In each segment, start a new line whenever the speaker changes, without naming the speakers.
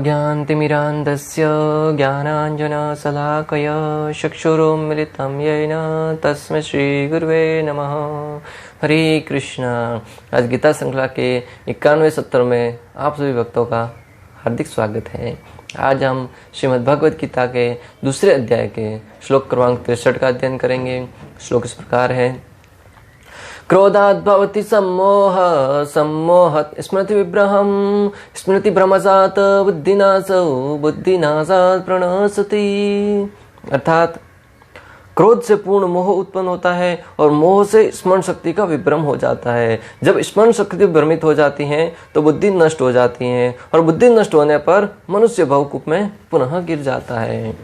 अज्ञानतिमिरान्धस्य ज्ञानाञ्जनशलाकया चक्षुरुन्मिलितं येन तस्मै श्रीगुरुवे नमः। हरे कृष्णा। आज गीता श्रृंखला के 91वें सत्र में आप सभी भक्तों का हार्दिक स्वागत है। आज हम श्रीमद् भगवद गीता के दूसरे अध्याय के श्लोक क्रमांक 63 का अध्ययन करेंगे। श्लोक इस प्रकार है। क्रोधात् भवति सम्मोह सम्मोहत् स्मृति विभ्रहं स्मृति भ्रमसात् बुद्धिनाशो बुद्धिनाशात् प्रणश्यति। अर्थात क्रोध से पूर्ण मोह उत्पन्न होता है और मोह से स्मरण शक्ति का विभ्रम हो जाता है। जब स्मरण शक्ति भ्रमित हो जाती है तो बुद्धि नष्ट हो जाती है और बुद्धि नष्ट होने पर मनुष्य भवकूप में पुनः गिर जाता है।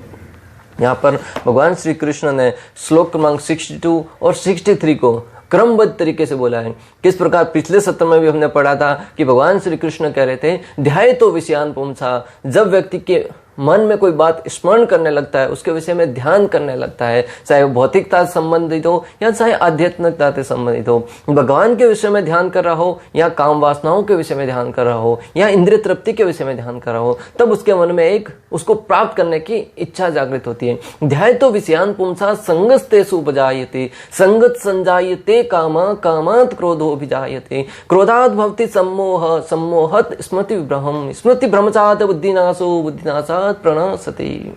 यहाँ पर भगवान श्री कृष्ण ने श्लोक क्रमांक 62 और 63 को क्रमबद्ध तरीके से बोला है। किस प्रकार पिछले सत्र में भी हमने पढ़ा था कि भगवान श्री कृष्ण कह रहे थे ध्याये तो विषयान पुंसा। जब व्यक्ति के मन में कोई बात स्मरण करने लगता है, उसके विषय में ध्यान करने लगता है, चाहे वो भौतिकता से संबंधित हो या चाहे आध्यात्मिकता से संबंधित हो, भगवान के विषय में ध्यान कर रहा हो या काम वासनाओं के विषय में ध्यान कर रहा हो या इंद्रिय तृप्ति के विषय में ध्यान कर रहा हो, तब उसके मन में एक उसको प्राप्त करने की इच्छा जागृत होती है। ध्याये तो विषयान पुंसा संगस्तेषु उपजायते संगत संजायते कामा कामात् क्रोधोऽभिजायते क्रोधात् भवति सम्मोह सम्मोहत् स्मृति विभ्रहं स्मृति भ्रमसात् बुद्धिनाशो बुद्धिनाशात् प्रणश्यति।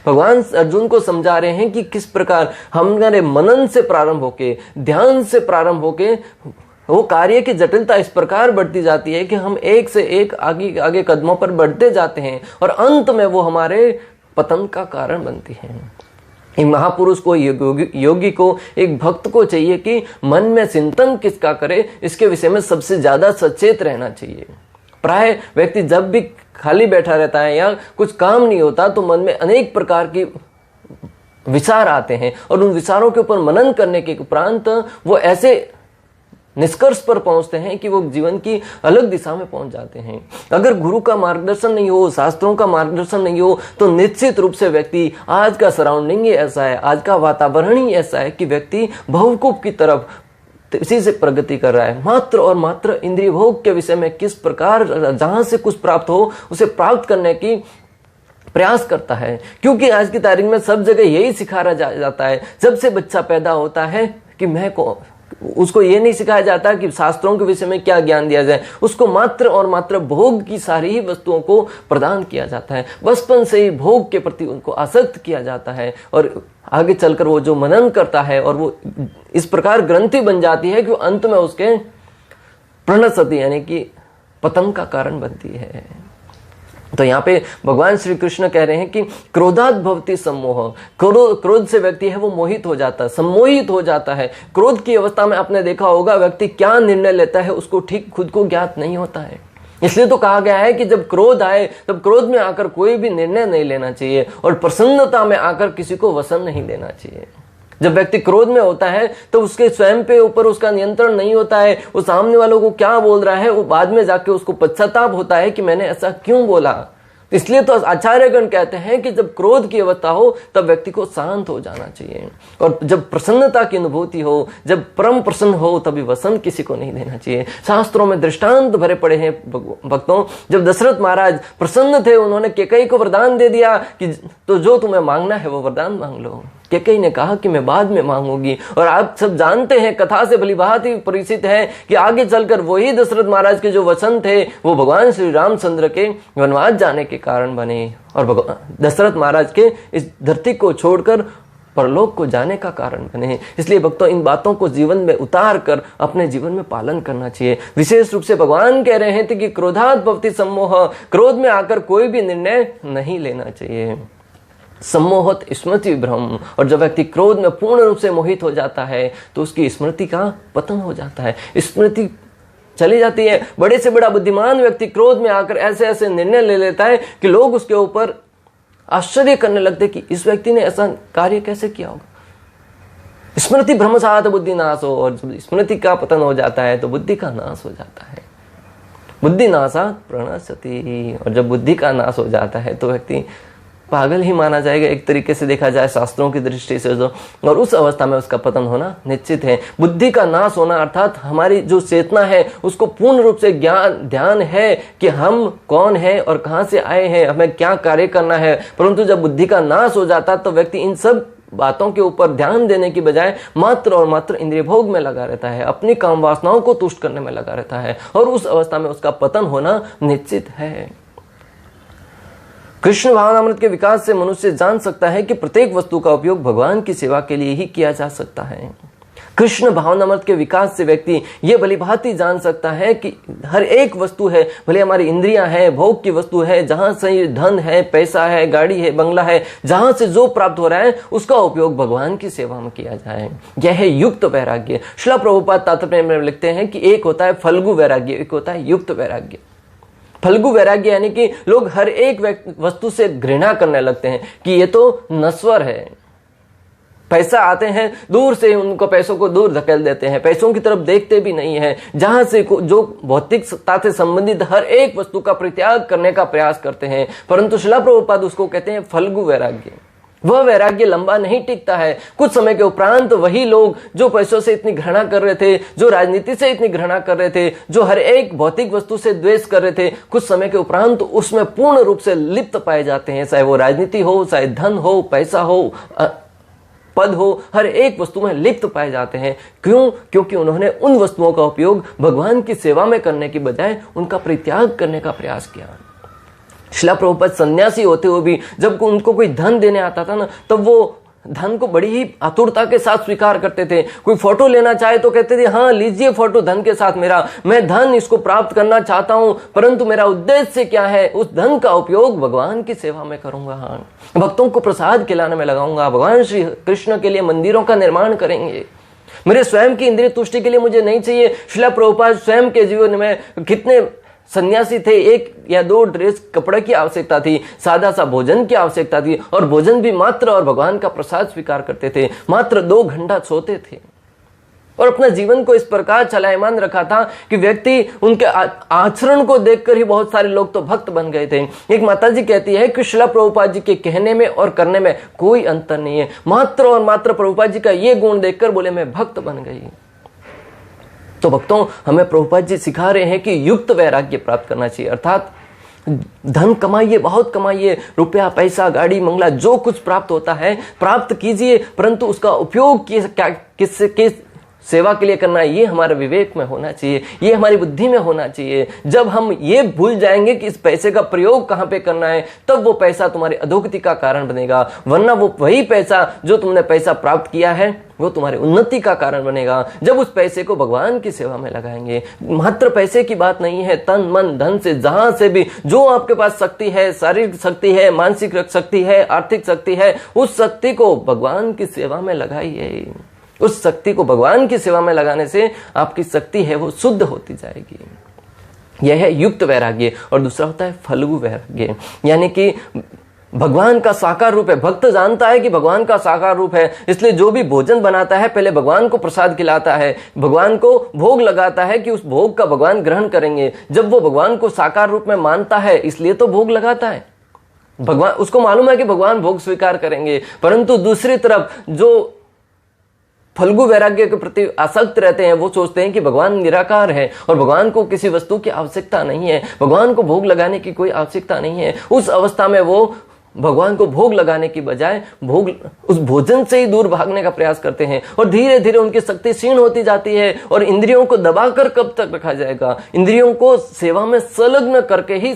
भगवान अर्जुन को समझा रहे हैं कि किस प्रकार हमारे मनन से प्रारंभ होके ध्यान से प्रारंभ होके वो कार्य की जटिलता इस प्रकार बढ़ती जाती है कि हम एक से एक आगे आगे कदमों पर बढ़ते जाते हैं और अंत में वो हमारे पतन का कारण बनती है। एक महापुरुष को योगी को एक भक्त को चाहिए कि मन में चिंतन किसका करे, इसके विषय में सबसे ज्यादा सचेत रहना चाहिए। प्राय व्यक्ति जब भी खाली बैठा रहता है या कुछ काम नहीं होता तो मन में अनेक प्रकार के विचार आते हैं और उन विचारों के ऊपर मनन करने के उपरांत वो ऐसे निष्कर्ष पर पहुंचते हैं कि वो जीवन की अलग दिशा में पहुंच जाते हैं। अगर गुरु का मार्गदर्शन नहीं हो, शास्त्रों का मार्गदर्शन नहीं हो तो निश्चित रूप से व्यक्ति, आज का सराउंडिंग ही ऐसा है, आज का वातावरण ही ऐसा है कि व्यक्ति भवकूप की तरफ इसी से प्रगति कर रहा है। मात्र और मात्र इंद्रिय भोग के विषय में किस प्रकार जहां से कुछ प्राप्त हो उसे प्राप्त करने की प्रयास करता है, क्योंकि आज की तारीख में सब जगह यही सिखाया जाता है। जब से बच्चा पैदा होता है कि उसको ये नहीं सिखाया जाता कि शास्त्रों के विषय में क्या ज्ञान दिया जाए, उसको मात्र और मात्र भोग की सारी ही वस्तुओं को प्रदान किया जाता है। बचपन से ही भोग के प्रति उनको आसक्त किया जाता है और आगे चलकर वो जो मनन करता है और वो इस प्रकार ग्रंथि बन जाती है कि वो अंत में उसके प्रणश्यति यानी कि पतन का कारण बनती है। तो यहाँ पे भगवान श्री कृष्ण कह रहे हैं कि क्रोधात् भवति सम्मोह। क्रोध से व्यक्ति है वो मोहित हो जाता है, सम्मोहित हो जाता है। क्रोध की अवस्था में आपने देखा होगा व्यक्ति क्या निर्णय लेता है उसको ठीक खुद को ज्ञात नहीं होता है। इसलिए तो कहा गया है कि जब क्रोध आए तब क्रोध में आकर कोई भी निर्णय नहीं लेना चाहिए और प्रसन्नता में आकर किसी को वसन नहीं देना चाहिए। जब व्यक्ति क्रोध में होता है तो उसके स्वयं पे ऊपर उसका नियंत्रण नहीं होता है। वो सामने वालों को क्या बोल रहा है वो बाद में जाके उसको पश्चाताप होता है कि मैंने ऐसा क्यों बोला। इसलिए तो आचार्यगण कहते हैं कि जब क्रोध की अवस्था हो तब व्यक्ति को शांत हो जाना चाहिए और जब प्रसन्नता की अनुभूति हो, जब परम प्रसन्न हो तभी वसन किसी को नहीं देना चाहिए। शास्त्रों में दृष्टांत भरे पड़े हैं भक्तों। जब दशरथ महाराज प्रसन्न थे, उन्होंने कैकेयी को वरदान दे दिया कि तो जो तुम्हें मांगना है वो वरदान मांग लो। कैकेयी ने कहा कि मैं बाद में मांगूंगी। और आप सब जानते हैं, कथा से भली भांति ही परिचित है कि आगे चलकर वही दशरथ महाराज के जो वचन थे वो भगवान श्री रामचंद्र के वनवास जाने के कारण बने और दशरथ महाराज के इस धरती को छोड़कर परलोक को जाने का कारण बने। इसलिए भक्तों इन बातों को जीवन में उतार कर अपने जीवन में पालन करना चाहिए। विशेष रूप से भगवान कह रहे हैं कि क्रोधात् भवति सम्मोह। क्रोध में आकर कोई भी निर्णय नहीं लेना चाहिए। सम्मोहत स्मृति भ्रम। और जब व्यक्ति क्रोध में पूर्ण रूप से मोहित हो जाता है तो उसकी स्मृति का पतन हो जाता है, स्मृति चली जाती है। बड़े से बड़ा बुद्धिमान व्यक्ति क्रोध में आकर ऐसे ऐसे निर्णय ले लेता है कि लोग उसके ऊपर आश्चर्य करने लगते कि इस व्यक्ति ने ऐसा कार्य कैसे किया होगा। स्मृति भ्रमसात् बुद्धि नाश हो। और जब स्मृति का पतन हो जाता है तो बुद्धि का नाश हो जाता है। बुद्धि नाशात् प्रणश्यति। और जब बुद्धि का नाश हो जाता है तो व्यक्ति पागल ही माना जाएगा एक तरीके से देखा जाए शास्त्रों की दृष्टि से और उस अवस्था में उसका पतन होना निश्चित है। बुद्धि का नाश होना अर्थात हमारी जो चेतना है उसको पूर्ण रूप से ध्यान है कि हम कौन है और कहां से आए हैं, हमें क्या कार्य करना है। परंतु जब बुद्धि का नाश हो जाता तो व्यक्ति इन सब बातों के ऊपर ध्यान देने की बजाय मात्र और मात्र इंद्रिय भोग में लगा रहता है, अपनी काम वासनाओं को तुष्ट करने में लगा रहता है और उस अवस्था में उसका पतन होना निश्चित है। कृष्ण भावनामृत के विकास से मनुष्य जान सकता है कि प्रत्येक वस्तु का उपयोग भगवान की सेवा के लिए ही किया जा सकता है। कृष्ण भावनामृत के विकास से व्यक्ति ये भली भांति जान सकता है कि हर एक वस्तु है, भले हमारी इंद्रियां हैं, भोग की वस्तु है, जहां से धन है, पैसा है, गाड़ी है, बंगला है, जहां से जो प्राप्त हो रहा है उसका उपयोग भगवान की सेवा में किया जाए। यह है युक्त वैराग्य। श्रील प्रभुपाद तात्पर्य में लिखते हैं कि एक होता है फल्गु वैराग्य, एक होता है युक्त वैराग्य। फल्गु वैराग्य यानी कि लोग हर एक वस्तु से घृणा करने लगते हैं कि ये तो नश्वर है। पैसा आते हैं दूर से उनको पैसों को दूर धकेल देते हैं, पैसों की तरफ देखते भी नहीं है। जहां से जो भौतिकता से संबंधित हर एक वस्तु का परित्याग करने का प्रयास करते हैं, परंतु श्रील प्रभुपाद उसको कहते हैं फल्गु वैराग्य। वह वैराग्य लंबा नहीं टिकता है। कुछ समय के उपरांत वही लोग जो पैसों से इतनी घृणा कर रहे थे, जो राजनीति से इतनी घृणा कर रहे थे, जो हर एक भौतिक वस्तु से द्वेष कर रहे थे, कुछ समय के उपरांत उसमें पूर्ण रूप से लिप्त पाए जाते हैं। चाहे वो राजनीति हो, चाहे धन हो, पैसा हो, पद हो, हर एक वस्तु में लिप्त पाए जाते हैं। क्यों? क्योंकि उन्होंने उन वस्तुओं का उपयोग भगवान की सेवा में करने की बजाय उनका परित्याग करने का प्रयास किया। श्रील प्रभुपाद सन्यासी होते हुए भी जब उनको कोई धन देने आता था ना, तब वो धन को बड़ी ही आतुरता के साथ स्वीकार करते थे। कोई फोटो लेना चाहे तो कहते थे हाँ लीजिए फोटो धन के साथ मेरा, मैं धन इसको प्राप्त करना चाहता हूं, परंतु मेरा उद्देश्य क्या है, उस धन का उपयोग भगवान की सेवा में करूंगा, हाँ भक्तों को प्रसाद खिलाने में लगाऊंगा, भगवान श्री कृष्ण के लिए मंदिरों का निर्माण करेंगे। मेरे स्वयं की इंद्रिय तुष्टि के लिए मुझे नहीं चाहिए। श्रील प्रभुपाद स्वयं के जीवन में कितने सन्यासी थे, एक या दो ड्रेस कपड़े की आवश्यकता थी, सादा सा भोजन की आवश्यकता थी और भोजन भी मात्र और भगवान का प्रसाद स्वीकार करते थे। मात्र 2 घंटा सोते थे और अपना जीवन को इस प्रकार चलायमान रखा था कि व्यक्ति उनके आचरण को देखकर ही बहुत सारे लोग तो भक्त बन गए थे। एक माताजी कहती है कि श्रील प्रभुपाद जी के कहने में और करने में कोई अंतर नहीं है, मात्र और मात्र प्रभुपाद जी का ये गुण देखकर बोले मैं भक्त बन गई। तो भक्तों, हमें प्रभुपाद जी सिखा रहे हैं कि युक्त वैराग्य प्राप्त करना चाहिए, अर्थात धन कमाइए, बहुत कमाइए, रुपया, पैसा, गाड़ी, बंगला, जो कुछ प्राप्त होता है प्राप्त कीजिए, परंतु उसका उपयोग किस सेवा के लिए करना है ये हमारे विवेक में होना चाहिए, ये हमारी बुद्धि में होना चाहिए। जब हम ये भूल जाएंगे कि इस पैसे का प्रयोग कहां पे करना है, तब वो पैसा तुम्हारी अधोगति का कारण बनेगा। वरना वो वही पैसा जो तुमने पैसा प्राप्त किया है वो तुम्हारी उन्नति का कारण बनेगा जब उस पैसे को भगवान की सेवा में लगाएंगे। मात्र पैसे की बात नहीं है, तन मन धन से जहां से भी जो आपके पास शक्ति है, शारीरिक शक्ति है, मानसिक शक्ति है, आर्थिक शक्ति है, उस शक्ति को भगवान की सेवा में लगाइए। उस शक्ति को भगवान की सेवा में लगाने से आपकी शक्ति है वो शुद्ध होती जाएगी। यह है युक्त वैराग्य। और दूसरा होता है फल्गु वैराग्य, यानी कि भगवान का साकार रूप है। भक्त जानता है कि भगवान का साकार रूप है, इसलिए जो भी भोजन बनाता है पहले भगवान को प्रसाद खिलाता है, भगवान को भोग लगाता है कि उस भोग का भगवान ग्रहण करेंगे। जब वो भगवान को साकार रूप में मानता है इसलिए तो भोग लगाता है। भगवान, उसको मालूम है कि भगवान भोग स्वीकार करेंगे। परंतु दूसरी तरफ जो फल्गु वैराग्य के प्रति आसक्त रहते हैं वो सोचते हैं कि भगवान निराकार है और भगवान को किसी वस्तु की आवश्यकता नहीं है, भगवान को भोग लगाने की कोई आवश्यकता नहीं है। उस अवस्था में वो भगवान को भोग लगाने की बजाय उस भोजन से ही दूर भागने का प्रयास करते हैं और धीरे धीरे उनकी शक्ति क्षीण होती जाती है। और इंद्रियों को दबाकर कब तक रखा जाएगा? इंद्रियों को सेवा में संलग्न करके ही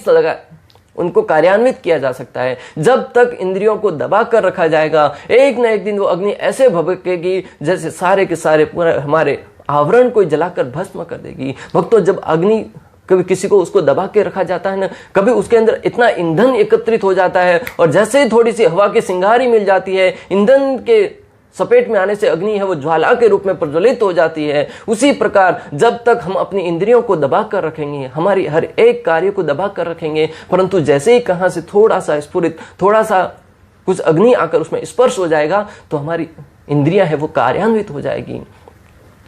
उनको कार्यान्वित किया जा सकता है। जब तक इंद्रियों को दबा कर रखा जाएगा, एक न एक दिन वो अग्नि ऐसे भभकेगी जैसे सारे के सारे पूरे हमारे आवरण को जलाकर भस्म कर देगी। भक्तों, जब अग्नि कभी किसी को उसको दबा के रखा जाता है ना, कभी उसके अंदर इतना ईंधन एकत्रित हो जाता है और जैसे ही थोड़ी सी हवा की सिंगारी मिल जाती है, ईंधन के सपेट में आने से अग्नि है वो ज्वाला के रूप में प्रज्वलित हो जाती है। उसी प्रकार जब तक हम अपनी इंद्रियों को दबा कर रखेंगे, हमारी हर एक कार्य को दबा कर रखेंगे, परंतु जैसे ही कहां से थोड़ा सा स्फुरित, थोड़ा सा कुछ अग्नि आकर उसमें स्पर्श हो जाएगा तो हमारी इंद्रियां है वो कार्यान्वित हो जाएगी।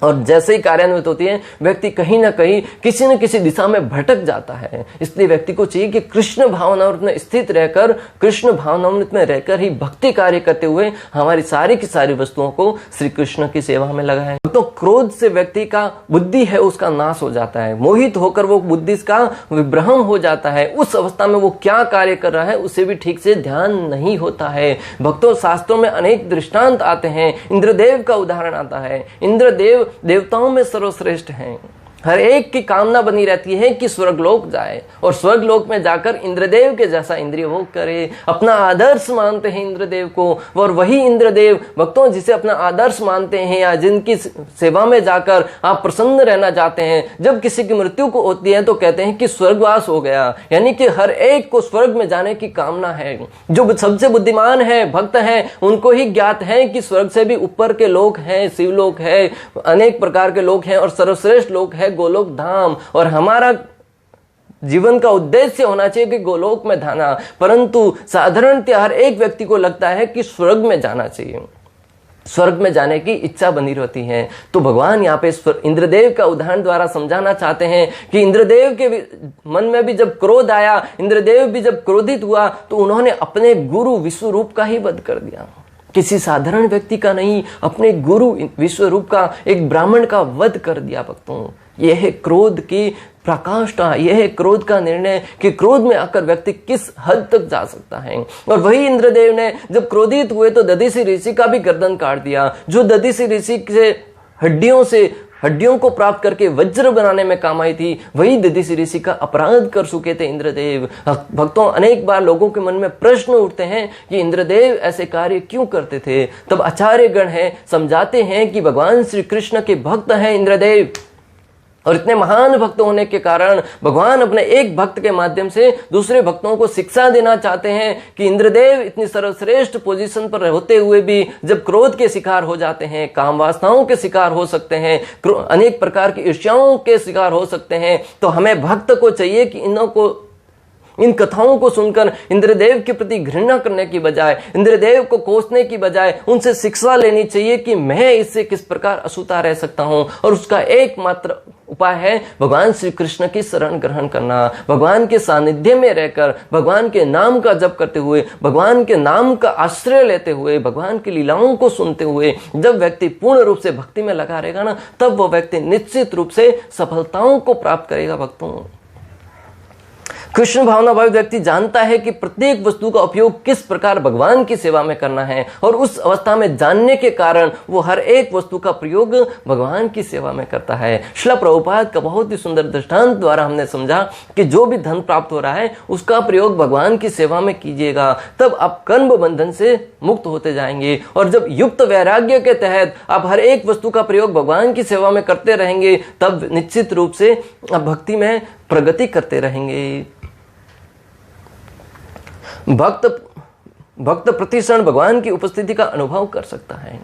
और जैसे ही कार्यान्वित होती है व्यक्ति कहीं ना कहीं किसी न किसी दिशा में भटक जाता है। इसलिए व्यक्ति को चाहिए कि कृष्ण भावनामृत में स्थित रहकर, कृष्ण भावनामृत में रहकर ही भक्ति कार्य करते हुए हमारी सारी की सारी वस्तुओं को श्री कृष्ण की सेवा में लगाएं। तो क्रोध से व्यक्ति का बुद्धि है उसका नाश हो जाता है, मोहित होकर वो बुद्धि का विभ्रम हो जाता है। उस अवस्था में वो क्या कार्य कर रहा है उसे भी ठीक से ध्यान नहीं होता है। भक्तों, शास्त्रों में अनेक दृष्टांत आते हैं। इंद्रदेव का उदाहरण आता है। इंद्रदेव देवताओं में सर्वश्रेष्ठ हैं। हर एक की कामना बनी रहती है कि स्वर्गलोक जाए और स्वर्गलोक में जाकर इंद्रदेव के जैसा इंद्रिय भोग करे। अपना आदर्श मानते हैं इंद्रदेव को, और वही इंद्रदेव भक्तों जिसे अपना आदर्श मानते हैं या जिनकी सेवा में जाकर आप प्रसन्न रहना चाहते हैं, जब किसी की मृत्यु को होती है तो कहते हैं कि स्वर्गवास हो गया, यानी कि हर एक को स्वर्ग में जाने की कामना है। जो सबसे बुद्धिमान है, भक्त है, उनको ही ज्ञात है कि स्वर्ग से भी ऊपर के लोक हैं, शिवलोक है, अनेक प्रकार के लोक हैं और सर्वश्रेष्ठ लोक है गोलोक धाम। और हमारा जीवन का उद्देश्य होना चाहिए कि गोलोक में जाना, परंतु साधारणतः हर एक व्यक्ति को लगता है कि स्वर्ग में जाना चाहिए, स्वर्ग में जाने की इच्छा बनी रहती है। तो भगवान यहाँ पे इंद्रदेव का उदाहरण द्वारा समझाना चाहते हैं कि इंद्रदेव के मन में भी जब क्रोध आया, इंद्रदेव भी जब क्रोधित हुआ तो उन्होंने अपने गुरु विश्वरूप का ही वध कर दिया। किसी साधारण व्यक्ति का नहीं, अपने गुरु विश्वरूप का, एक ब्राह्मण का वध कर दिया। भक्तों, यह है क्रोध की प्रकाष्ठा, यह है क्रोध का निर्णय कि क्रोध में आकर व्यक्ति किस हद तक जा सकता है। और वही इंद्रदेव ने जब क्रोधित हुए तो दधीचि ऋषि का भी गर्दन काट दिया। जो दधीचि ऋषि से हड्डियों को प्राप्त करके वज्र बनाने में काम आई थी, वही दधीचि ऋषि का अपराध कर चुके थे इंद्रदेव। भक्तों, अनेक बार लोगों के मन में प्रश्न उठते हैं कि इंद्रदेव ऐसे कार्य क्यों करते थे। तब आचार्य गण है समझाते हैं कि भगवान श्री कृष्ण के भक्त हैं इंद्रदेव, और इतने महान भक्त होने के कारण भगवान अपने एक भक्त के माध्यम से दूसरे भक्तों को शिक्षा देना चाहते हैं कि इंद्रदेव इतनी सर्वश्रेष्ठ पोजीशन पर होते हुए भी जब क्रोध के शिकार हो जाते हैं, काम वासनाओं के शिकार हो सकते हैं, अनेक प्रकार की ईर्ष्याओं के शिकार हो सकते हैं, तो हमें भक्त को चाहिए कि इन कथाओं को सुनकर इंद्रदेव के प्रति घृणा करने की बजाय, इंद्रदेव को कोसने की बजाय उनसे शिक्षा लेनी चाहिए कि मैं इससे किस प्रकार अछूता रह सकता हूं। और उसका एकमात्र उपाय है भगवान श्री कृष्ण की शरण ग्रहण करना। भगवान के सानिध्य में रहकर, भगवान के नाम का जप करते हुए, भगवान के नाम का आश्रय लेते हुए, भगवान की लीलाओं को सुनते हुए जब व्यक्ति पूर्ण रूप से भक्ति में लगा रहेगा ना, तब वह व्यक्ति निश्चित रूप से सफलताओं को प्राप्त करेगा। भक्तों, कृष्ण भावना भावी व्यक्ति जानता है कि प्रत्येक वस्तु का उपयोग किस प्रकार भगवान की सेवा में करना है, और उस अवस्था में जानने के कारण वो हर एक वस्तु का प्रयोग भगवान की सेवा में करता है। श्रील प्रभुपाद का बहुत ही सुंदर दृष्टांत द्वारा हमने समझा कि जो भी धन प्राप्त हो रहा है उसका प्रयोग भगवान की सेवा में कीजिएगा, तब आप कर्म बंधन से मुक्त होते जाएंगे। और जब युक्त वैराग्य के तहत आप हर एक वस्तु का प्रयोग भगवान की सेवा में करते रहेंगे, तब निश्चित रूप से आप भक्ति में प्रगति करते रहेंगे। भक्त प्रतिक्षण भगवान की उपस्थिति का अनुभव कर सकता है।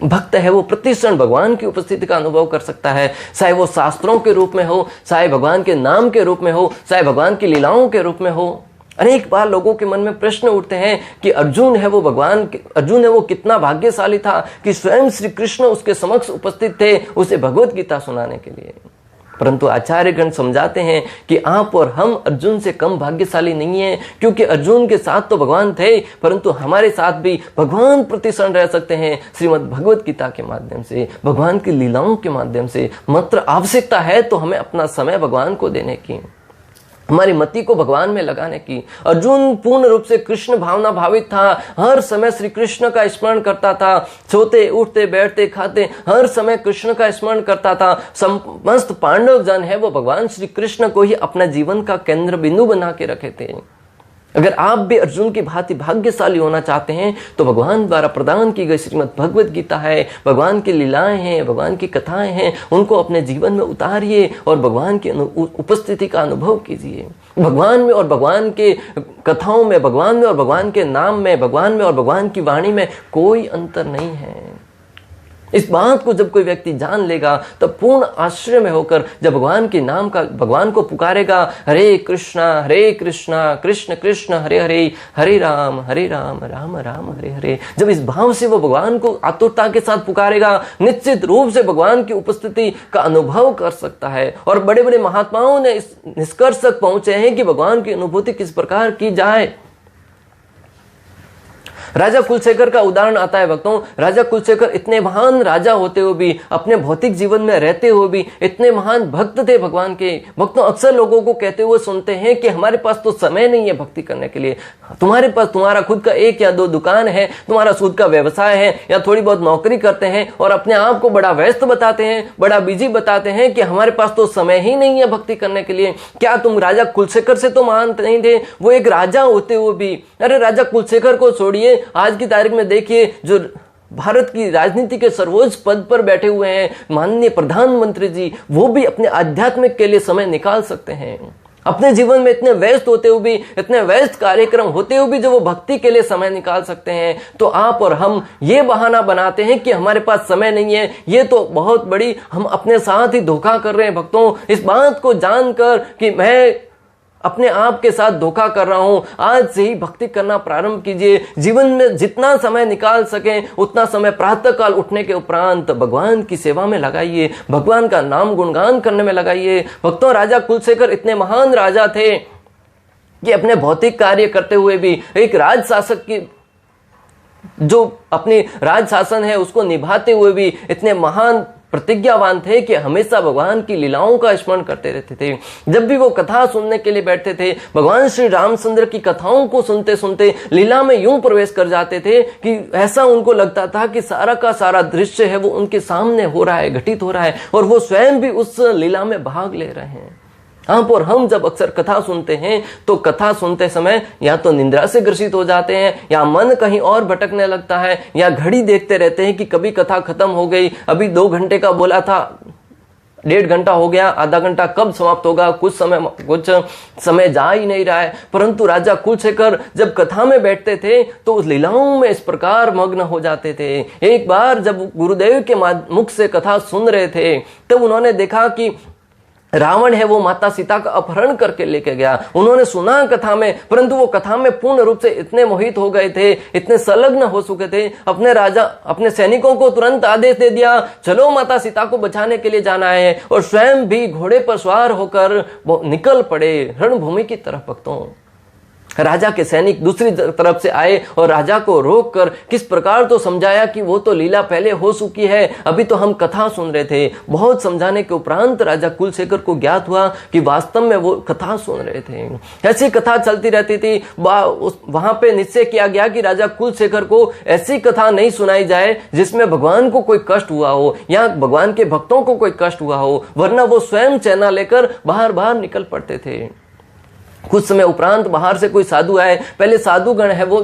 भक्त है वो प्रतिक्षण भगवान की उपस्थिति का अनुभव कर सकता है, चाहे वो शास्त्रों के रूप में हो, चाहे भगवान के नाम के रूप में हो, चाहे भगवान की लीलाओं के रूप में हो। अनेक बार लोगों के मन में प्रश्न उठते हैं कि अर्जुन है वो कितना भाग्यशाली था कि स्वयं श्री कृष्ण उसके समक्ष उपस्थित थे उसे भगवत गीता सुनाने के लिए। परंतु आचार्यगण समझाते हैं कि आप और हम अर्जुन से कम भाग्यशाली नहीं है, क्योंकि अर्जुन के साथ तो भगवान थे, परंतु हमारे साथ भी भगवान प्रतिक्षण रह सकते हैं श्रीमद् भगवत गीता के माध्यम से, भगवान की लीलाओं के माध्यम से। मात्र आवश्यकता है तो हमें अपना समय भगवान को देने की, हमारी मति को भगवान में लगाने की। अर्जुन पूर्ण रूप से कृष्ण भावना भावित था, हर समय श्री कृष्ण का स्मरण करता था, सोते उठते बैठते खाते हर समय कृष्ण का स्मरण करता था। समस्त पांडव जन है वो भगवान श्री कृष्ण को ही अपना जीवन का केंद्र बिंदु बना के रखे थे। अगर आप भी अर्जुन की भांति भाग्यशाली होना चाहते हैं तो भगवान द्वारा प्रदान की गई श्रीमद् भगवत गीता है, भगवान की लीलाएं हैं, भगवान की कथाएं हैं, उनको अपने जीवन में उतारिए और भगवान की उपस्थिति का अनुभव कीजिए। भगवान में और भगवान के कथाओं में, भगवान में और भगवान के नाम में, भगवान में और भगवान की वाणी में कोई अंतर नहीं है। इस बात को जब कोई व्यक्ति जान लेगा तो पूर्ण आश्चर्य में होकर जब भगवान के नाम का भगवान को पुकारेगा, हरे कृष्णा कृष्ण कृष्ण हरे हरे, हरे राम राम राम हरे हरे, जब इस भाव से वो भगवान को आतुरता के साथ पुकारेगा, निश्चित रूप से भगवान की उपस्थिति का अनुभव कर सकता है। और बड़े बड़े महात्माओं ने इस निष्कर्ष तक पहुंचे हैं कि भगवान की अनुभूति किस प्रकार की जाए। राजा कुलशेखर का उदाहरण आता है भक्तों। राजा कुलशेखर इतने महान राजा होते हुए भी, अपने भौतिक जीवन में रहते हुए भी इतने महान भक्त थे भगवान के। भक्तों, अक्सर लोगों को कहते हुए सुनते हैं कि हमारे पास तो समय नहीं है भक्ति करने के लिए। तुम्हारे पास तुम्हारा खुद का 1 या 2 दुकान है, तुम्हारा खुद का व्यवसाय है, या थोड़ी बहुत नौकरी करते हैं और अपने आप को बड़ा व्यस्त बताते हैं, बड़ा बिजी बताते हैं कि हमारे पास तो समय ही नहीं है भक्ति करने के लिए। क्या तुम राजा कुलशेखर से तो महान नहीं थे? वो एक राजा होते हुए भी। अरे राजा कुलशेखर को छोड़िए, आज की तारीख में देखिए जो भारत की राजनीति के सर्वोच्च पद पर बैठे हुए हैं माननीय प्रधानमंत्री जी, वो भी अपने आध्यात्मिक के लिए समय निकाल सकते हैं। अपने जीवन में इतने व्यस्त होते हुए भी, इतने व्यस्त कार्यक्रम होते हुए भी जो वो भक्ति के लिए समय निकाल सकते हैं, तो आप और हम ये बहाना बनाते हैं कि हमारे पास समय नहीं है। ये तो बहुत बड़ी हम अपने साथ ही धोखा कर रहे हैं भक्तों। इस बात को जानकर कि मैं अपने आप के साथ धोखा कर रहा हूं, आज से ही भक्ति करना प्रारंभ कीजिए। जीवन में जितना समय निकाल सकें उतना समय प्रातःकाल उठने के उपरांत भगवान की सेवा में लगाइए, भगवान का नाम गुणगान करने में लगाइए। भक्तों, राजा कुलशेखर इतने महान राजा थे कि अपने भौतिक कार्य करते हुए भी, एक राज शासक की जो अपनी राज शासन है उसको निभाते हुए भी इतने महान प्रतिज्ञावान थे कि हमेशा भगवान की लीलाओं का स्मरण करते रहते थे। जब भी वो कथा सुनने के लिए बैठते थे, भगवान श्री रामचंद्र की कथाओं को सुनते सुनते लीला में यूं प्रवेश कर जाते थे कि ऐसा उनको लगता था कि सारा का सारा दृश्य है वो उनके सामने हो रहा है, घटित हो रहा है, और वो स्वयं भी उस लीला में भाग ले रहे हैं। आप और हम जब अक्सर कथा सुनते हैं तो कथा सुनते समय या तो निंद्रा से ग्रसित हो जाते हैं, या मन कहीं और भटकने लगता है, या घड़ी देखते रहते हैं कि कभी कथा खत्म हो गई, अभी 2 घंटे का बोला था 1.5 घंटा हो गया, आधा घंटा कब समाप्त होगा, कुछ समय जा ही नहीं रहा है। परंतु राजा कुलशेखर जब कथा में बैठते थे तो उस लीलाओं में इस प्रकार मग्न हो जाते थे। एक बार जब गुरुदेव के मुख से कथा सुन रहे थे तब उन्होंने देखा कि रावण है वो माता सीता का अपहरण करके लेके गया। उन्होंने सुना कथा में, परंतु वो कथा में पूर्ण रूप से इतने मोहित हो गए थे, इतने संलग्न हो चुके थे, अपने सैनिकों को तुरंत आदेश दे दिया, चलो माता सीता को बचाने के लिए जाना है, और स्वयं भी घोड़े पर सवार होकर वो निकल पड़े रणभूमि की तरफ। भक्तों, राजा के सैनिक दूसरी तरफ से आए और राजा को रोककर किस प्रकार तो समझाया कि वो तो लीला पहले हो चुकी है, अभी तो हम कथा सुन रहे थे। बहुत समझाने के उपरांत राजा कुलशेखर को ज्ञात हुआ कि वास्तव में वो कथा सुन रहे थे। ऐसी कथा चलती रहती थी। वहां पे निश्चय किया गया कि राजा कुलशेखर को ऐसी कथा नहीं सुनाई जाए जिसमें भगवान को कोई कष्ट हुआ हो या भगवान के भक्तों को कोई कष्ट हुआ हो, वरना वो स्वयं चैना लेकर बाहर निकल पड़ते थे। कुछ समय उपरांत बाहर से कोई साधु आए। पहले साधुगण है वो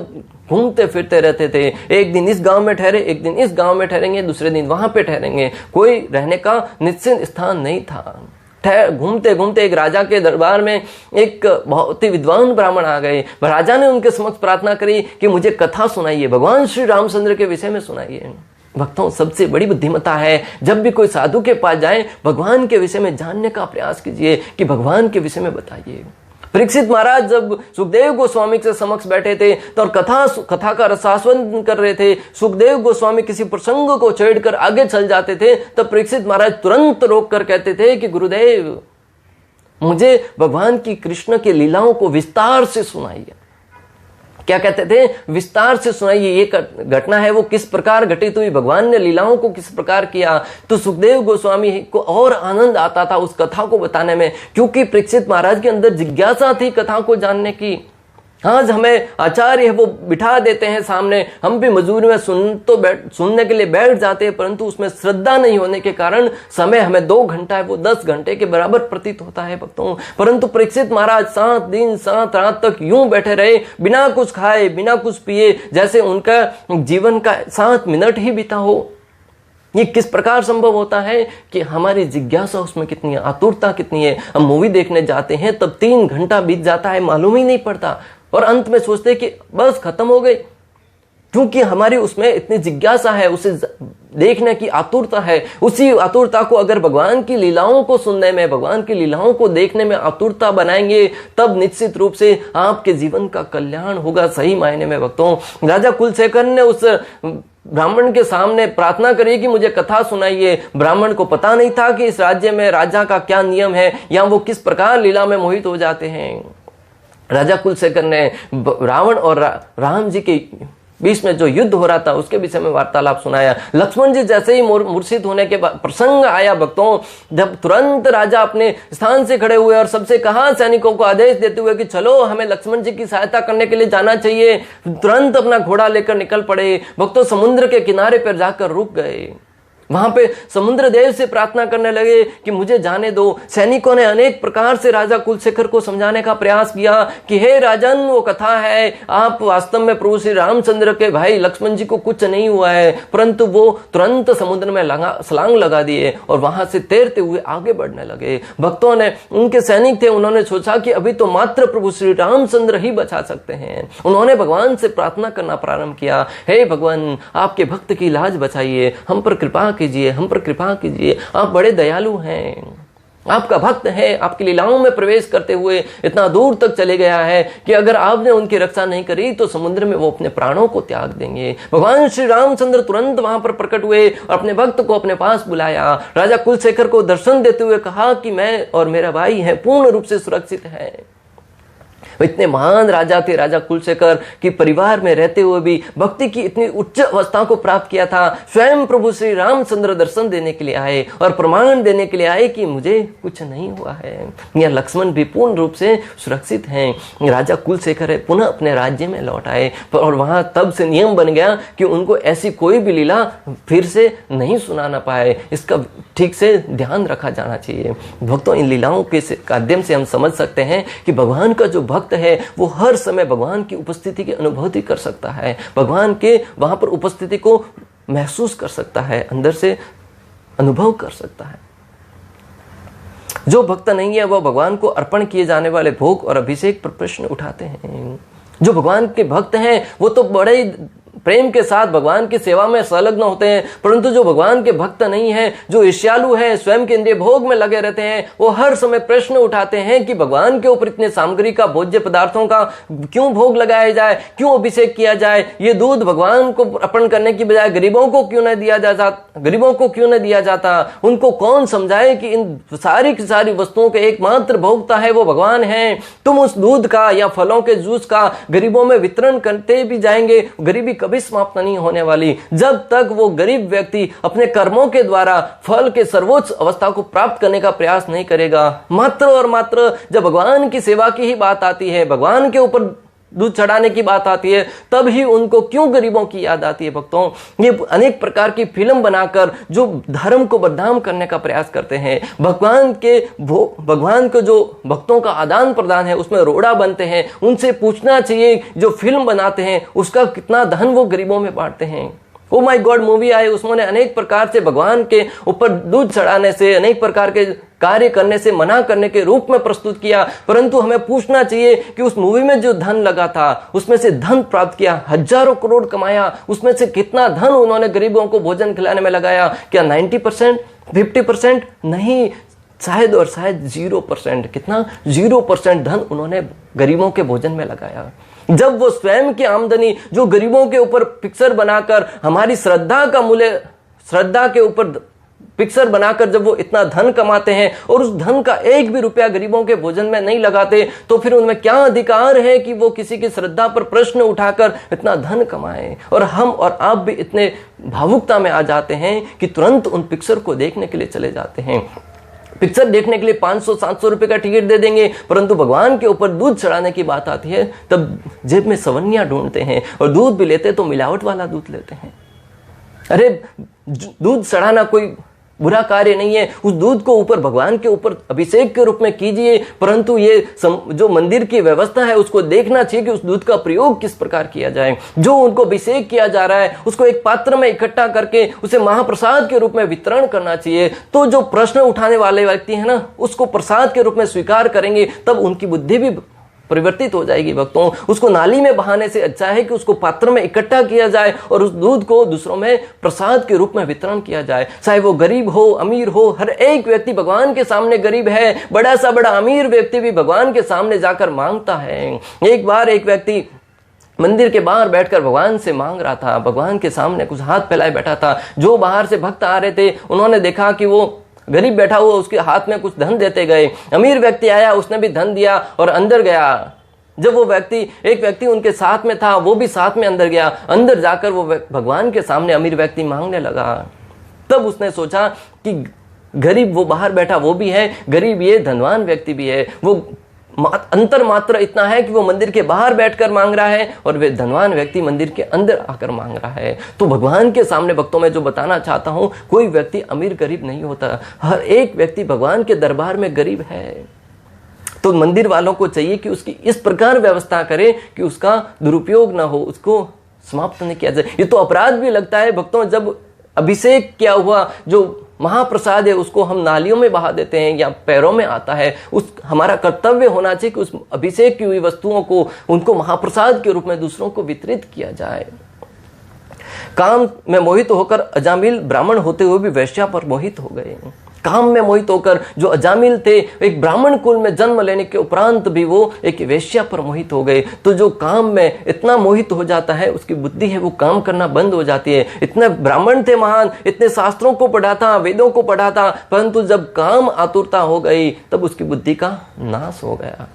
घूमते फिरते रहते थे, एक दिन इस गांव में ठहरे, एक दिन इस गांव में ठहरेंगे, दूसरे दिन वहां पे ठहरेंगे, कोई रहने का निश्चित स्थान नहीं था। घूमते घूमते एक राजा के दरबार में एक बहुत ही विद्वान ब्राह्मण आ गए। राजा ने उनके समक्ष प्रार्थना करी कि मुझे कथा सुनाइए, भगवान श्री रामचंद्र के विषय में सुनाइए। भक्तों, सबसे बड़ी बुद्धिमत्ता है जब भी कोई साधु के पास जाए भगवान के विषय में जानने का प्रयास कीजिए कि भगवान के विषय में बताइए। परीक्षित महाराज जब सुखदेव गोस्वामी के समक्ष बैठे थे तो कथा का रसास्वादन कर रहे थे, सुखदेव गोस्वामी किसी प्रसंग को छेड़कर आगे चल जाते थे, तब परीक्षित महाराज तुरंत रोक कर कहते थे कि गुरुदेव, मुझे भगवान की कृष्ण की लीलाओं को विस्तार से सुनाइए। क्या कहते थे? विस्तार से सुनाइए, ये घटना है वो किस प्रकार घटित हुई, भगवान ने लीलाओं को किस प्रकार किया। तो सुखदेव गोस्वामी को और आनंद आता था उस कथा को बताने में, क्योंकि परीक्षित महाराज के अंदर जिज्ञासा थी कथा को जानने की। आज हमें आचार्य है वो बिठा देते हैं सामने, हम भी मजबूरी में सुनने के लिए बैठ जाते हैं, परंतु उसमें श्रद्धा नहीं होने के कारण समय हमें 2 घंटा है वो 10 घंटे के बराबर प्रतीत होता है भक्तों। परंतु परीक्षित महाराज 7 दिन 7 रात तक यूं बैठे रहे, बिना कुछ खाए बिना कुछ पिए, जैसे उनका जीवन का 7 मिनट ही बीता हो। ये किस प्रकार संभव होता है कि हमारी जिज्ञासा उसमें कितनी है, आतुरता कितनी है। हम मूवी देखने जाते हैं तब 3 घंटा बीत जाता है, मालूम ही नहीं पड़ता, और अंत में सोचते कि बस खत्म हो गई। क्योंकि हमारी उसमें इतनी जिज्ञासा है, उसे देखने की आतुरता है। उसी आतुरता को अगर भगवान की लीलाओं को सुनने में, भगवान की लीलाओं को देखने में आतुरता बनाएंगे, तब निश्चित रूप से आपके जीवन का कल्याण होगा। सही मायने में भक्तों, राजा कुलशेखर ने उस ब्राह्मण के सामने प्रार्थना करी कि मुझे कथा सुनाइए। ब्राह्मण को पता नहीं था कि इस राज्य में राजा का क्या नियम है या वो किस प्रकार लीला में मोहित हो जाते हैं। राजा कुलशेखर ने रावण और राम जी के बीच में जो युद्ध हो रहा था उसके विषय में वार्तालाप सुनाया। लक्ष्मण जी जैसे ही मूर्छित होने के बाद प्रसंग आया भक्तों, जब तुरंत राजा अपने स्थान से खड़े हुए और सबसे कहा सैनिकों को आदेश देते हुए कि चलो हमें लक्ष्मण जी की सहायता करने के लिए जाना चाहिए, तुरंत अपना घोड़ा लेकर निकल पड़े। भक्तों समुद्र के किनारे पर जाकर रुक गए। वहां पे समुद्र देव से प्रार्थना करने लगे कि मुझे जाने दो। सैनिकों ने अनेक प्रकार से राजा कुलशेखर को समझाने का प्रयास किया कि हे राजन, वो कथा है, आप वास्तव में प्रभु श्री रामचंद्र के भाई लक्ष्मण जी को कुछ नहीं हुआ है। परंतु वो तुरंत समुद्र में छलांग लगा दिए और वहां से तैरते हुए आगे बढ़ने लगे। भक्तों ने, उनके सैनिक थे, उन्होंने सोचा कि अभी तो मात्र प्रभु श्री रामचंद्र ही बचा सकते हैं। उन्होंने भगवान से प्रार्थना करना प्रारंभ किया, हे भगवान, आपके भक्त की लाज बचाइए, हम पर कृपा कीजिए, हम पर कृपा कीजिए, आप बड़े दयालु हैं, आपका भक्त है, आपकी लीलाओं में प्रवेश करते हुए इतना दूर तक चले गया है कि अगर आपने उनकी रक्षा नहीं करी तो समुद्र में वो अपने प्राणों को त्याग देंगे। भगवान श्री रामचंद्र तुरंत वहां पर प्रकट हुए और अपने भक्त को अपने पास बुलाया। राजा कुलशेखर को दर्शन देते हुए कहा कि मैं और मेरा भाई है पूर्ण रूप से सुरक्षित है। इतने महान राजा थे राजा कुलशेखर कि परिवार में रहते हुए भी भक्ति की इतनी उच्च अवस्था को प्राप्त किया था। स्वयं प्रभु श्री रामचंद्र दर्शन देने के लिए आए और प्रमाण देने के लिए आए कि मुझे कुछ नहीं हुआ है, या लक्ष्मण भी पूर्ण रूप से सुरक्षित हैं। राजा कुलशेखर पुनः अपने राज्य में लौट आए और वहां तब से नियम बन गया कि उनको ऐसी कोई भी लीला फिर से नहीं सुनाना पाए। इसका ठीक से ध्यान रखा जाना चाहिए। भक्तों, इन लीलाओं के माध्यम से हम समझ सकते हैं कि भगवान का जो भक्त है वो हर समय भगवान की उपस्थिति की अनुभूति कर सकता है, भगवान के वहां पर उपस्थिति को महसूस कर सकता है, अंदर से अनुभव कर सकता है। जो भक्त नहीं है वह भगवान को अर्पण किए जाने वाले भोग और अभिषेक पर प्रश्न उठाते हैं। जो भगवान के भक्त हैं वो तो बड़े प्रेम के साथ भगवान की सेवा में संलग्न होते हैं, परंतु जो भगवान के भक्त नहीं है, जो ईर्ष्यालु है, स्वयं के इंद्रिय भोग में लगे रहते हैं, वो हर समय प्रश्न उठाते हैं कि भगवान के ऊपर इतने सामग्री का, भोज्य पदार्थों का क्यों भोग लगाया जाए, क्यों अभिषेक किया जाए, ये दूध भगवान को अर्पण करने की बजाय गरीबों को क्यों न दिया जाता, उनको कौन समझाए कि इन सारी की सारी वस्तुओं के एकमात्र भोक्ता है वो भगवान है। तुम उस दूध का या फलों के जूस का गरीबों में वितरण करते भी जाएंगे, गरीबी कभी समाप्त नहीं होने वाली जब तक वो गरीब व्यक्ति अपने कर्मों के द्वारा फल के सर्वोच्च अवस्था को प्राप्त करने का प्रयास नहीं करेगा। मात्र और मात्र जब भगवान की सेवा की ही बात आती है, भगवान के ऊपर दूध चढ़ाने की बात आती है, तब ही उनको क्यों गरीबों की याद आती है। भक्तों, ये अनेक प्रकार की फिल्म बनाकर जो धर्म को बदनाम करने का प्रयास करते हैं, भगवान को जो भक्तों का आदान प्रदान है उसमें रोड़ा बनते हैं। उनसे पूछना चाहिए जो फिल्म बनाते हैं उसका कितना धन वो गरीबों में बांटते हैं। ओ माय गॉड मूवी आई, उसमें अनेक प्रकार से भगवान के ऊपर दूध चढ़ाने से, अनेक प्रकार के कार्य करने से मना करने के रूप में प्रस्तुत किया, परंतु हमें पूछना चाहिए कि उस मूवी में जो धन लगा था उसमें से धन प्राप्त किया, हजारों करोड़ कमाया, उसमें से कितना धन उन्होंने गरीबों को भोजन खिलाने में लगाया? क्या 90%, 50%? नहीं, शायद और शायद 0%। कितना? 0% धन उन्होंने गरीबों के भोजन में लगाया। जब वो स्वयं की आमदनी जो गरीबों के ऊपर पिक्चर बनाकर हमारी श्रद्धा का मूल्य, श्रद्धा के ऊपर पिक्चर बनाकर जब वो इतना धन कमाते हैं और उस धन का एक भी रुपया गरीबों के भोजन में नहीं लगाते, तो फिर उनमें क्या अधिकार है कि वो किसी की श्रद्धा पर प्रश्न उठाकर इतना धन कमाएं? और हम और आप भी इतने भावुकता में आ जाते हैं कि तुरंत उन पिक्चर को देखने के लिए चले जाते हैं। पिक्चर देखने के लिए 500-700 रुपए का टिकट दे देंगे, परंतु भगवान के ऊपर दूध चढ़ाने की बात आती है तब जेब में सवनियां ढूंढते हैं, और दूध भी लेते तो मिलावट वाला दूध लेते हैं। अरे दूध चढ़ाना कोई बुरा कार्य नहीं है, उस दूध को ऊपर भगवान के ऊपर अभिषेक के रूप में कीजिए, परंतु ये जो मंदिर की व्यवस्था है उसको देखना चाहिए कि उस दूध का प्रयोग किस प्रकार किया जाए। जो उनको अभिषेक किया जा रहा है उसको एक पात्र में इकट्ठा करके उसे महाप्रसाद के रूप में वितरण करना चाहिए। तो जो प्रश्न उठाने वाले व्यक्ति है ना, उसको प्रसाद के रूप में स्वीकार करेंगे, तब उनकी बुद्धि भी परिवर्तित हो जाएगी भक्तों। उसको नाली में बहाने से अच्छा है कि उसको पात्र में इकट्ठा किया जाए और उस दूध को दूसरों में प्रसाद के रूप में वितरण किया जाए। चाहे वो गरीब हो अमीर हो, हर एक व्यक्ति भगवान के सामने गरीब है, बड़ा सा बड़ा अमीर व्यक्ति भी भगवान के सामने जाकर मांगता है। एक बार एक व्यक्ति मंदिर के बाहर बैठकर भगवान से मांग रहा था, भगवान के सामने कुछ हाथ फैलाए बैठा था। जो बाहर से भक्त आ रहे थे उन्होंने देखा कि वो गरीब बैठा हुआ, उसके हाथ में कुछ धन देते गए। अमीर व्यक्ति आया, उसने भी धन दिया और अंदर गया। जब वो एक व्यक्ति उनके साथ में था, वो भी साथ में अंदर गया। अंदर जाकर वो भगवान के सामने अमीर व्यक्ति मांगने लगा। तब उसने सोचा कि गरीब वो बाहर बैठा वो भी है, गरीब ये धनवान व्यक्ति भी है। वो अंतर मात्र इतना है कि वो मंदिर के बाहर बैठकर मांग रहा है और वे धनवान व्यक्ति मंदिर के अंदर आकर मांग रहा है। तो भगवान के सामने भक्तों में जो बताना चाहता हूं, कोई व्यक्ति अमीर गरीब नहीं होता, हर एक व्यक्ति भगवान के दरबार में गरीब है। तो मंदिर वालों को चाहिए कि उसकी इस प्रकार व्यवस्था करें कि उसका दुरुपयोग ना हो, उसको समाप्त नहीं किया जाए। ये तो अपराध भी लगता है भक्तों, जब अभिषेक किया हुआ जो महाप्रसाद है उसको हम नालियों में बहा देते हैं या पैरों में आता है। उस हमारा कर्तव्य होना चाहिए कि उस अभिषेक की हुई वस्तुओं को, उनको महाप्रसाद के रूप में दूसरों को वितरित किया जाए। काम में मोहित होकर अजामिल ब्राह्मण होते हुए भी वैश्या पर मोहित हो गए। काम में मोहित होकर जो अजामिल थे, एक ब्राह्मण कुल में जन्म लेने के उपरांत भी वो एक वेश्या पर मोहित हो गए। तो जो काम में इतना मोहित हो जाता है, उसकी बुद्धि है वो काम करना बंद हो जाती है। इतने ब्राह्मण थे महान, इतने शास्त्रों को पढ़ा था, वेदों को पढ़ा था, परंतु जब काम आतुरता हो गई तब उसकी बुद्धि का नाश हो गया।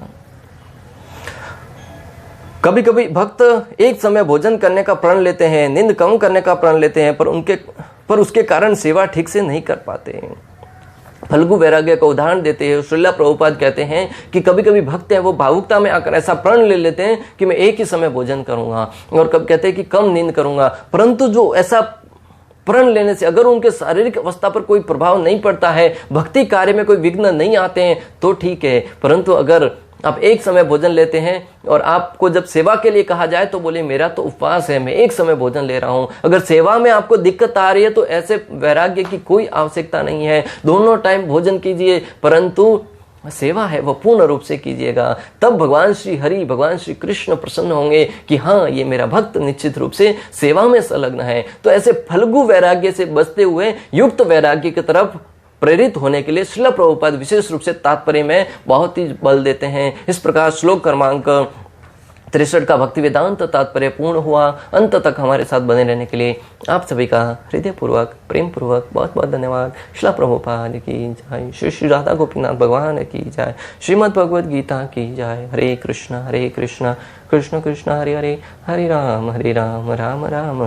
कभी कभी भक्त एक समय भोजन करने का प्रण लेते हैं, नींद कम करने का प्रण लेते हैं, पर उसके कारण सेवा ठीक से नहीं कर पाते। फल्गु वैराग्य का उदाहरण देते हैं श्रीला प्रभुपाद कहते हैं कि कभी कभी भक्त है वो भावुकता में आकर ऐसा प्रण ले लेते हैं कि मैं एक ही समय भोजन करूंगा, और कब कहते हैं कि कम नींद करूंगा। परंतु जो ऐसा प्रण लेने से अगर उनके शारीरिक अवस्था पर कोई प्रभाव नहीं पड़ता है, भक्ति कार्य में कोई विघ्न नहीं आते हैं तो ठीक है। परंतु अगर आप एक समय भोजन लेते हैं और आपको जब सेवा के लिए कहा जाए तो बोले मेरा तो उपवास है, मैं एक समय भोजन ले रहा हूं, अगर सेवा में आपको दिक्कत आ रही है तो ऐसे वैराग्य की कोई आवश्यकता नहीं है। दोनों टाइम भोजन कीजिए, परंतु सेवा है वो पूर्ण रूप से कीजिएगा। तब भगवान श्री हरि, भगवान श्री कृष्ण प्रसन्न होंगे कि हाँ ये मेरा भक्त निश्चित रूप से सेवा में संलग्न है। तो ऐसे फल्गु वैराग्य से बचते हुए युक्त वैराग्य की तरफ प्रेरित होने के लिए श्रील प्रभुपाद विशेष रूप से तात्पर्य में बहुत ही बल देते हैं। इस प्रकार श्लोक क्रमांक 63 का भक्ति वेदांत तात्पर्य पूर्ण हुआ। अंत तक हमारे साथ बने रहने के लिए आप सभी का हृदय पूर्वक प्रेम पूर्वक बहुत बहुत धन्यवाद। श्रील प्रभुपाद की जय, श्री श्री राधा गोपीनाथ भगवान की जय, श्रीमद् भगवद गीता की जय। हरे कृष्ण कृष्ण कृष्ण हरे हरे, हरे राम राम राम।